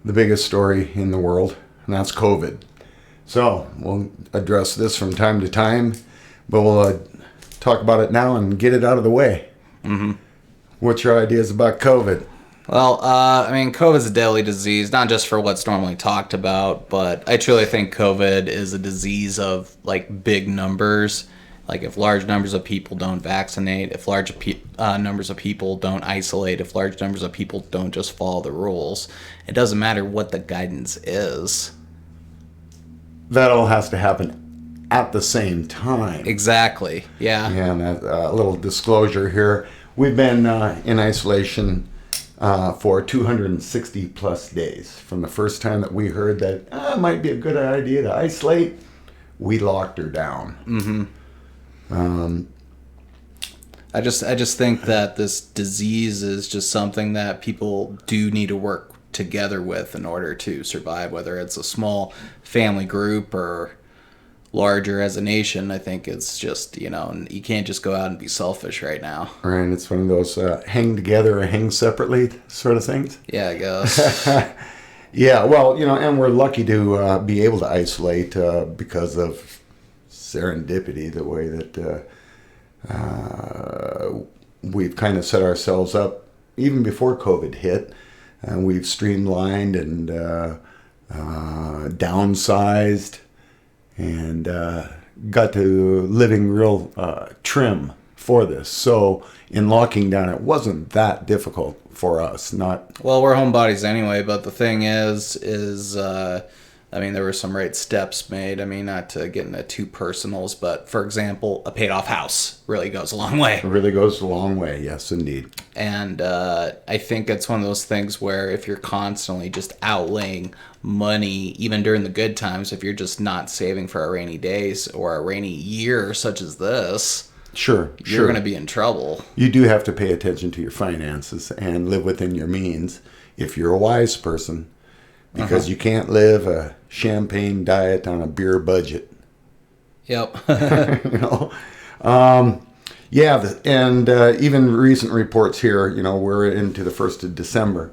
the biggest story in the world, and that's COVID. So we'll address this from time to time, but we'll talk about it now and get it out of the way. Mm-hmm. What's your ideas about COVID? Well, COVID is a deadly disease, not just for what's normally talked about, but I truly think COVID is a disease of, like, big numbers. Like, if large numbers of people don't vaccinate, if large numbers of people don't isolate, if large numbers of people don't just follow the rules, it doesn't matter what the guidance is. That all has to happen at the same time. Exactly, yeah. Yeah, and a little disclosure here. We've been in isolation for 260 plus days. From the first time that we heard that it might be a good idea to isolate, we locked her down. Mm-hmm. I just think that this disease is just something that people do need to work together with in order to survive, whether it's a small family group or larger as a nation. I think it's just, you can't just go out and be selfish right now. Right, it's one of those hang together or hang separately sort of things. Yeah, I guess. Yeah, well, and we're lucky to be able to isolate because of serendipity, the way that we've kind of set ourselves up even before COVID hit. We've streamlined and downsized and got to living real trim for this. So in locking down, it wasn't that difficult for us. Well, we're homebodies anyway, but the thing is there were some right steps made. Not to get into too personals, but for example, a paid off house really goes a long way. It really goes a long way, yes, indeed. And I think it's one of those things where if you're constantly just outlaying money, even during the good times, if you're just not saving for a rainy days or a rainy year such as this, you're going to be in trouble. You do have to pay attention to your finances and live within your means if you're a wise person, because you can't live a champagne diet on a beer budget. Yep. Even recent reports here, we're into the 1st of December.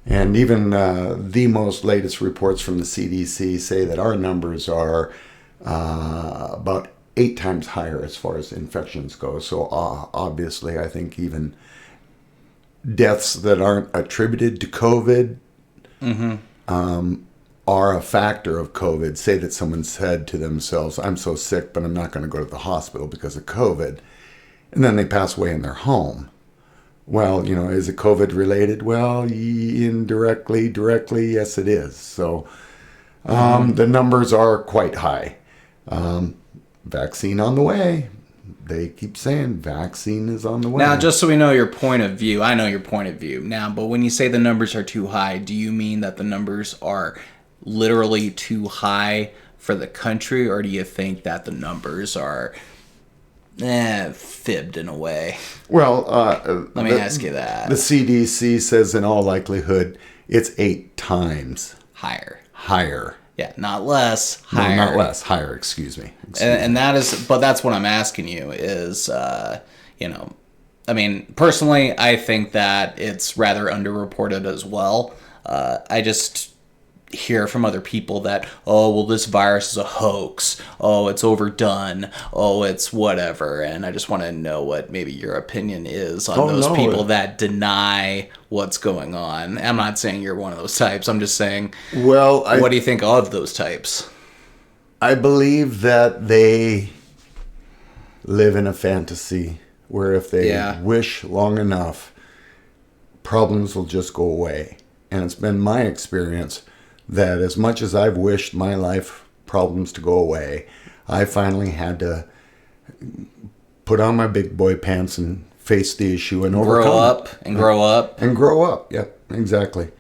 And even the most latest reports from the CDC say that our numbers are about 8 times higher as far as infections go. So obviously, I think even deaths that aren't attributed to COVID are a factor of COVID. Say that someone said to themselves, I'm so sick, but I'm not going to go to the hospital because of COVID. And then they pass away in their home. Well, is it COVID related? Well, indirectly, directly, yes, it is. So the numbers are quite high. Vaccine on the way. They keep saying vaccine is on the way. Now, just so we know your point of view, I know your point of view. Now, but when you say the numbers are too high, do you mean that the numbers are literally too high for the country, or do you think that the numbers are fibbed in a way? Well, let me ask you that. The CDC says in all likelihood it's 8 times higher. Yeah, not less, higher. No, not less, higher, excuse me. And that is, but that's what I'm asking you is, personally, I think that it's rather underreported as well. I just hear from other people that, this virus is a hoax. It's overdone. It's whatever. And I just want to know what maybe your opinion is on those people that deny what's going on. I'm not saying you're one of those types. I'm just saying, what do you think of those types? I believe that they live in a fantasy where if they wish long enough, problems will just go away. And it's been my experience that as much as I've wished my life problems to go away, I finally had to put on my big boy pants and face the issue and overcome grow up. Yep, exactly.